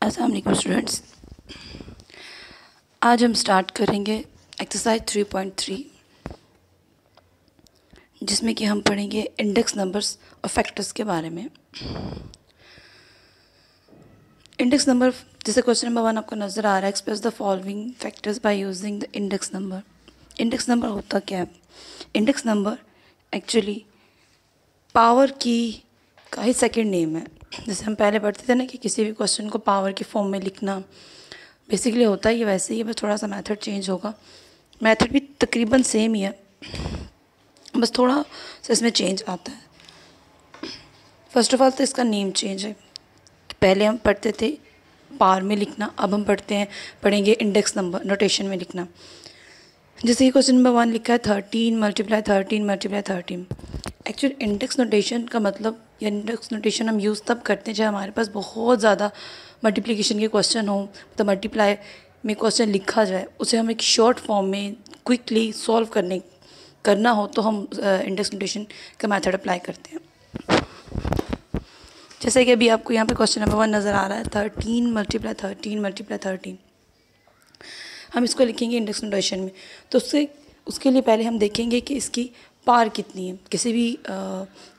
अस्सलाम वालेकुम स्टूडेंट्स। आज हम स्टार्ट करेंगे एक्सरसाइज 3.3 जिसमें कि हम पढ़ेंगे इंडेक्स नंबर्स और फैक्टर्स के बारे में। इंडेक्स नंबर, जैसे क्वेश्चन नंबर 1 आपको नज़र आ रहा है, express the following factors by using the index number. Index number होता क्या है? इंडेक्स नंबर एक्चुअली पावर की का ही सेकेंड नेम है। जैसे हम पहले पढ़ते थे ना कि किसी भी क्वेश्चन को पावर की फॉर्म में लिखना बेसिकली होता है ये वैसे ही है, बस थोड़ा सा मेथड चेंज होगा। मेथड भी तकरीबन सेम ही है, बस थोड़ा सा इसमें चेंज आता है। फर्स्ट ऑफ ऑल तो इसका नेम चेंज है। पहले हम पढ़ते थे पावर में लिखना, अब हम पढ़ेंगे इंडेक्स नंबर नोटेशन में लिखना। जैसे कि क्वेश्चन नंबर 1 लिखा है 13 multiply 13 multiply 13। Actually index notation का मतलब, या इंडेक्स नोटेशन हम यूज़ तब करते हैं जब हमारे पास बहुत ज़्यादा मल्टीप्लिकेशन के क्वेश्चन हो, तो मल्टीप्लाई में क्वेश्चन लिखा जाए, उसे हम एक शॉर्ट फॉर्म में क्विकली सॉल्व करना हो तो हम इंडेक्स नोटेशन का मेथड अप्लाई करते हैं। जैसे कि अभी आपको यहाँ पे क्वेश्चन नंबर 1 नज़र आ रहा है 13 मल्टीप्लाई 13 मल्टीप्लाई 13। हम इसको लिखेंगे इंडेक्स नोटेशन में, तो उसके लिए पहले हम देखेंगे कि इसकी पावर कितनी है। किसी भी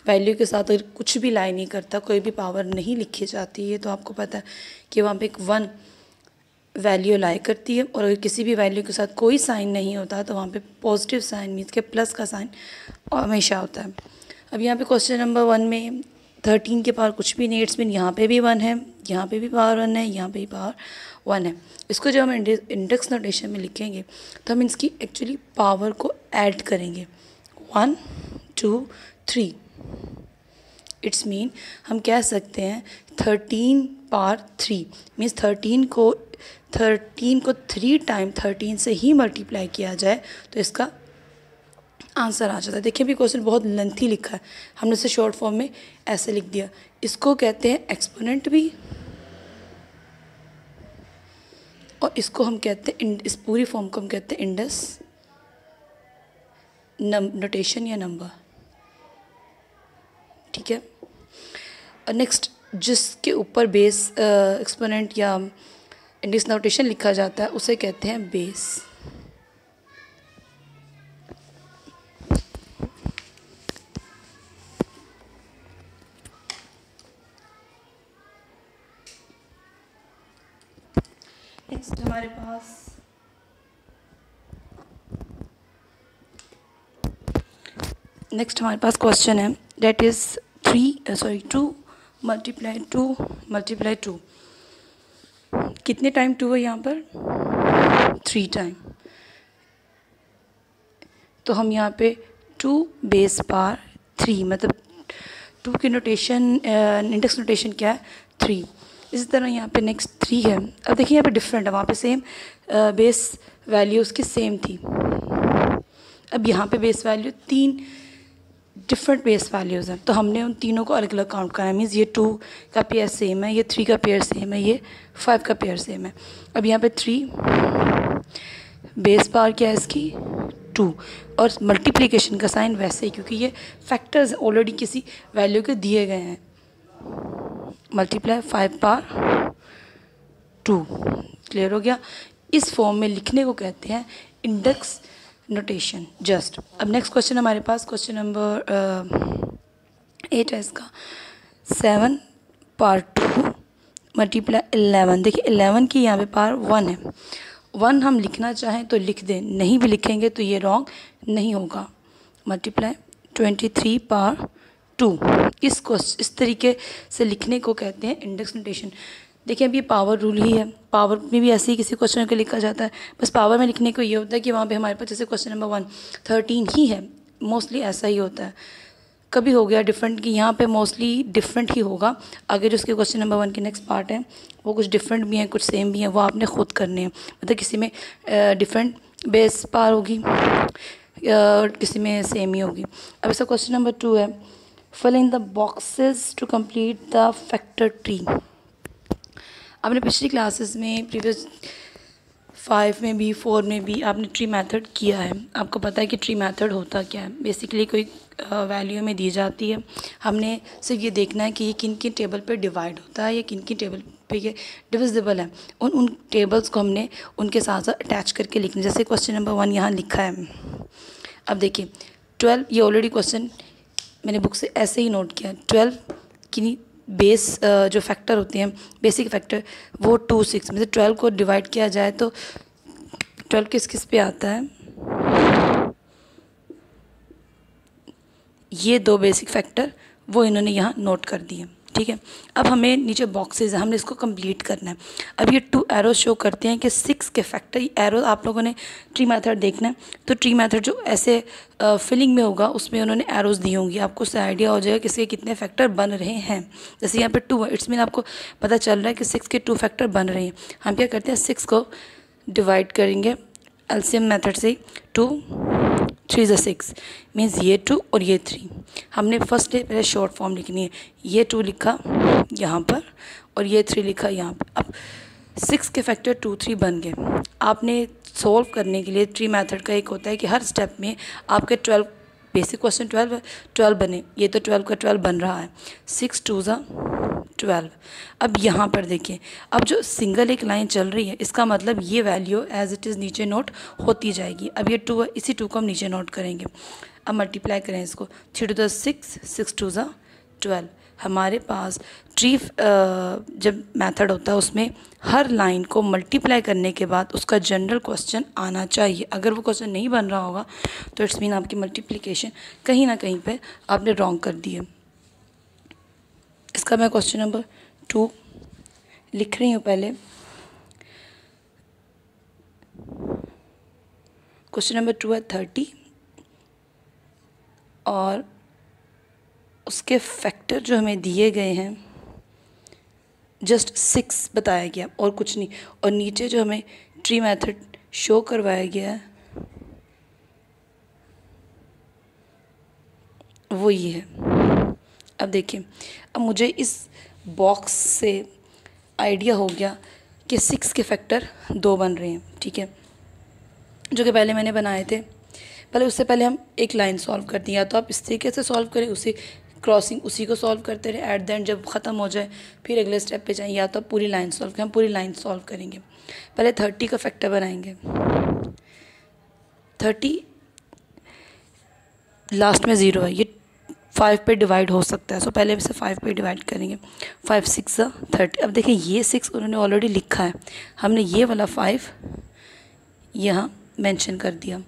वैल्यू के साथ अगर कुछ भी लाई नहीं करता, कोई भी पावर नहीं लिखी जाती है, तो आपको पता है कि वहाँ पे एक 1 वैल्यू लाई करती है, और अगर किसी भी वैल्यू के साथ कोई साइन नहीं होता तो वहाँ पे पॉजिटिव साइन मीन्स के प्लस का साइन हमेशा होता है। अब यहाँ पे क्वेश्चन नंबर 1 में 13 के पावर कुछ भी नहीं, इट्स मीन यहाँ पे भी 1 है, यहाँ पे भी पावर 1 है, यहाँ पे भी पावर 1 है। इसको जब हम इंडेक्स नोटेशन में लिखेंगे तो हम इसकी एक्चुअली पावर को ऐड करेंगे 1 2 3। इट्स मीन हम कह सकते हैं 13 पावर 3 मीन्स 13 को 3 टाइम 13 से ही मल्टीप्लाई किया जाए तो इसका आंसर आ जाता है। देखिए अभी क्वेश्चन बहुत लेंथी लिखा है, हमने इसे शॉर्ट फॉर्म में ऐसे लिख दिया। इसको कहते हैं एक्सपोनेंट भी, और इसको हम कहते हैं, इस पूरी फॉर्म को हम कहते हैं इंडेक्स नोटेशन या नंबर। ठीक है। नेक्स्ट, जिसके ऊपर बेस एक्सपोनेंट या इंडेक्स नोटेशन लिखा जाता है उसे कहते हैं बेस। नेक्स्ट हमारे पास क्वेश्चन है, डेट इज़ 2 मल्टीप्लाई 2 मल्टीप्लाई 2। कितने टाइम 2 है यहाँ पर? 3 टाइम। तो हम यहाँ पे 2 बेस पावर 3, मतलब 2 की नोटेशन इंडेक्स नोटेशन क्या है? 3। इसी तरह यहाँ पे नेक्स्ट 3 है। अब देखिए यहाँ पे डिफरेंट है, वहाँ पे सेम बेस वैल्यू उसकी सेम थी। अब यहाँ पे base value 3 different base values हैं, तो हमने उन तीनों को अलग अलग काउंट करना है। मीन्स ये 2 का पेयर सेम है, ये 3 का पेयर सेम है, ये 5 का पेयर सेम है। अब यहाँ पे 3 बेस पावर क्या है इसकी? 2, और मल्टीप्लिकेशन का साइन वैसे ही, क्योंकि ये फैक्टर्स ऑलरेडी किसी वैल्यू के दिए गए हैं। Multiply 5 power 2। क्लियर हो गया? इस फॉर्म में लिखने को कहते हैं इंडेक्स नोटेशन जस्ट। अब नेक्स्ट क्वेश्चन हमारे पास क्वेश्चन नंबर 8 है इसका, 7 पावर 2 मल्टीप्लाई 11। देखिए 11 की यहाँ पे पावर 1 है। 1 हम लिखना चाहें तो लिख दें, नहीं भी लिखेंगे तो ये रॉन्ग नहीं होगा। Multiply 23 power 2। इस तरीके से लिखने को कहते हैं इंडेक्स नोटेशन। देखिए अब ये पावर रूल ही है, पावर में भी ऐसे ही किसी क्वेश्चन को लिखा जाता है। बस पावर में लिखने को ये होता है कि वहाँ पे हमारे पास जैसे क्वेश्चन नंबर 1 13 ही है, मोस्टली ऐसा ही होता है। कभी हो गया डिफरेंट कि यहाँ पे मोस्टली डिफरेंट ही होगा। आगे जो उसके क्वेश्चन नंबर 1 के नेक्स्ट पार्ट है वो कुछ डिफरेंट भी हैं, कुछ सेम भी हैं, वो आपने खुद करने हैं। मतलब किसी में डिफरेंट बेस पावर होगी और किसी में सेम ही होगी। अब इसका क्वेश्चन नंबर 2 है, fill in the boxes to complete the factor tree. आपने पिछली क्लासेस में प्रीवियस 5 में भी 4 में भी आपने ट्री मेथड किया है, आपको पता है कि ट्री मेथड होता क्या है। बेसिकली कोई वैल्यू में दी जाती है, हमने सिर्फ ये देखना है कि ये किन किन टेबल पे डिवाइड होता है या किन किन टेबल पे ये डिविजिबल है। उन टेबल्स को हमने उनके साथ साथ अटैच करके लिखना। जैसे क्वेश्चन नंबर 1 यहाँ लिखा है। अब देखिए 12, ये ऑलरेडी क्वेश्चन मैंने बुक से ऐसे ही नोट किया। 12 की बेस जो फैक्टर होते हैं, बेसिक फैक्टर, वो 2 6 में से 12 को डिवाइड किया जाए तो 12 किस किस पे आता है। ये 2 बेसिक फैक्टर वो इन्होंने यहाँ नोट कर दिए, ठीक है। अब हमें नीचे बॉक्सेस है, हमने इसको कंप्लीट करना है। अब ये 2 एरो शो करते हैं कि 6 के फैक्टर, एरो आप लोगों ने ट्री मेथड देखना है तो ट्री मेथड जो ऐसे फिलिंग में होगा उसमें उन्होंने एरोज दी होंगी, आपको उससे आइडिया हो जाएगा किसके कितने फैक्टर बन रहे हैं। जैसे यहाँ पे 2 है, इट्स मीन आपको पता चल रहा है कि 6 के 2 फैक्टर बन रहे हैं। हम क्या करते हैं, 6 को डिवाइड करेंगे एलसीएम मेथड से। 2 3 ज़ा 6 मीन्स ये 2 और ये 3। हमने फर्स्ट डे पहले शॉर्ट फॉर्म लिखनी है। ये 2 लिखा यहाँ पर और ये 3 लिखा यहाँ पर। अब 6 के फैक्टर 2 3 बन गए। आपने सॉल्व करने के लिए ट्री मेथड का एक होता है कि हर स्टेप में आपके 12, बेसिक क्वेश्चन 12 बने, ये तो 12 का 12 बन रहा है। 6 2 ज़ा 12। अब यहाँ पर देखिए, अब जो सिंगल एक लाइन चल रही है इसका मतलब ये वैल्यू एज इट इज़ नीचे नोट होती जाएगी। अब ये 2 है, इसी 2 को हम नीचे नोट करेंगे। अब मल्टीप्लाई करें इसको, 3 2 ज़ा 6 6 2 ज़ा 12। हमारे पास ट्री जब मेथड होता है उसमें हर लाइन को मल्टीप्लाई करने के बाद उसका जनरल क्वेश्चन आना चाहिए। अगर वो क्वेश्चन नहीं बन रहा होगा तो इट्स मीन आपकी मल्टीप्लिकेशन कहीं ना कहीं पे आपने रॉन्ग कर दी है। इसका मैं क्वेश्चन नंबर 2 लिख रही हूँ पहले। क्वेश्चन नंबर 2 है 30 और उसके फैक्टर जो हमें दिए गए हैं जस्ट 6 बताया गया और कुछ नहीं। और नीचे जो हमें ट्री मेथड शो करवाया गया है वो ये है। अब देखिए, अब मुझे इस बॉक्स से आइडिया हो गया कि 6 के फैक्टर 2 बन रहे हैं, ठीक है, जो कि पहले मैंने बनाए थे। पहले उससे पहले हम एक लाइन सॉल्व कर दी, या तो आप इस तरीके से सॉल्व करें, उसी क्रॉसिंग उसी को सॉल्व करते रहे, एट द एंड जब ख़त्म हो जाए फिर अगले स्टेप पे जाएं, या तो आप पूरी लाइन सॉल्व करें। हम पूरी लाइन सॉल्व करेंगे। पहले 30 का फैक्टर बनाएंगे। 30 लास्ट में 0 है, ये 5 पे डिवाइड हो सकता है, सो पहले इसे 5 पे डिवाइड करेंगे। 5 6 ज़ा 30। अब देखिए ये 6 उन्होंने ऑलरेडी लिखा है, हमने ये वाला 5 यहाँ मेंशन कर दिया।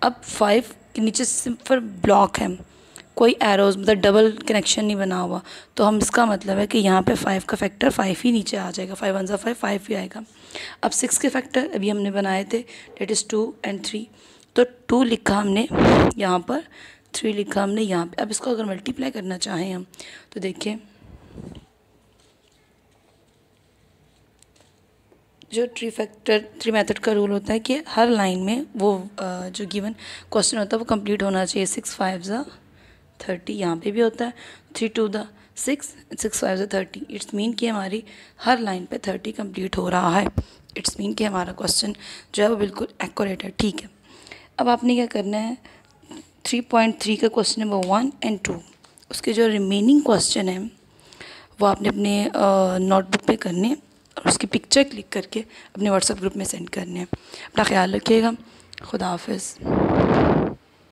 अब 5 के नीचे सिंपल ब्लॉक है, कोई एरोज मतलब डबल कनेक्शन नहीं बना हुआ, तो हम इसका मतलब है कि यहाँ पे 5 का फैक्टर 5 ही नीचे आ जाएगा। 5 1 ज़ा 5 5 ही आएगा। अब 6 के फैक्टर अभी हमने बनाए थे, डेट इज़ 2 and 3, तो 2 लिखा हमने यहाँ पर, 3 लिखा हमने यहाँ पे। अब इसको अगर मल्टीप्लाई करना चाहें हम तो देखिए, जो ट्री मेथड का रूल होता है कि हर लाइन में वो जो गिवन क्वेश्चन होता है वो कंप्लीट होना चाहिए। 6 5 ज़ा 30 यहाँ पे भी होता है, 3 2 ज़ा 6 6 5 ज़ा 30। इट्स मीन कि हमारी हर लाइन पे 30 कंप्लीट हो रहा है। इट्स मीन कि हमारा क्वेश्चन जो है वो बिल्कुल एक्यूरेट है, ठीक है। अब आपने क्या करना है, 3.3 का क्वेश्चन नंबर 1 and 2, उसके जो रिमेनिंग क्वेश्चन हैं वो आपने अपने नोटबुक पे करने हैं और उसकी पिक्चर क्लिक करके अपने व्हाट्सएप ग्रुप में सेंड करने हैं। अपना ख्याल रखिएगा। खुदा हाफिज़।